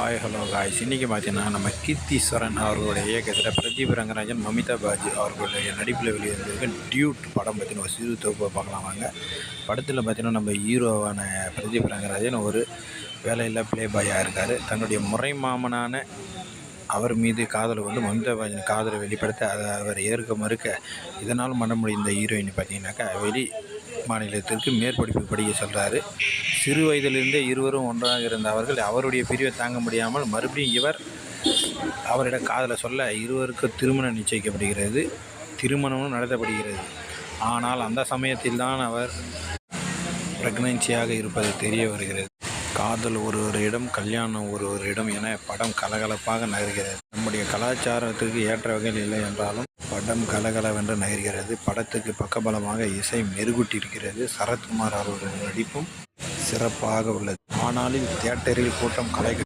Hi hello guys. இன்றைக்கி பார்த்தீங்கன்னா நம்ம கீர்த்தீஸ்வரன் அவர்களுடைய இயக்கத்தில் பிரதீப் ரங்கராஜன், மமிதா பாஜி அவர்களுடைய நடிப்பில் வெளிவந்திருக்க டியூட் படம் பற்றின ஒரு சிறு தொகுப்பை பார்க்கலாம் வாங்க. படத்தில் பார்த்தீங்கன்னா நம்ம ஹீரோவான பிரதீப் ரங்கராஜன் ஒரு வேலையில்லா ப்ளே பாயாக இருக்கார். தன்னுடைய முறை மாமனான அவர் மீது காதலை வந்து மமிதா பாஜின் காதலை வெளிப்படுத்த அதை அவர் ஏற்க மறுக்க இதனால் மன முடிந்த ஹீரோயின் பார்த்தீங்கன்னாக்கா வெளி மாநிலத்திற்கு மேற்படிப்பு படிக்க சொல்கிறாரு. சிறு வயதிலிருந்தே இருவரும் ஒன்றாக இருந்த அவர்கள் அவருடைய பிரிவை தாங்க முடியாமல் மறுபடியும் அவரிடம் காதலை சொல்ல இருவருக்கும் திருமணம் நிச்சயிக்கப்படுகிறது. திருமணமும் நடத்தப்படுகிறது. ஆனால் அந்த சமயத்தில் தான் அவர் பிரெக்னன்சியாக இருப்பது தெரிய வருகிறது. காதல் ஒருவரிடம், கல்யாணம் ஒருவரிடம் என படம் கலகலப்பாக நகர்கிறது. நம்முடைய கலாச்சாரத்துக்கு ஏற்ற வகையில் இல்லை என்றாலும் படம் கலகலவென்று நகர்கிறது. படத்துக்கு பக்கபலமாக இசை மெருகூட்டியிருக்கிறது. சரத்குமார் அவர்களுடைய நடிப்பும் சிறப்பாக உள்ளது. ஆனாலும் தியேட்டரில் கூட்டம் கலை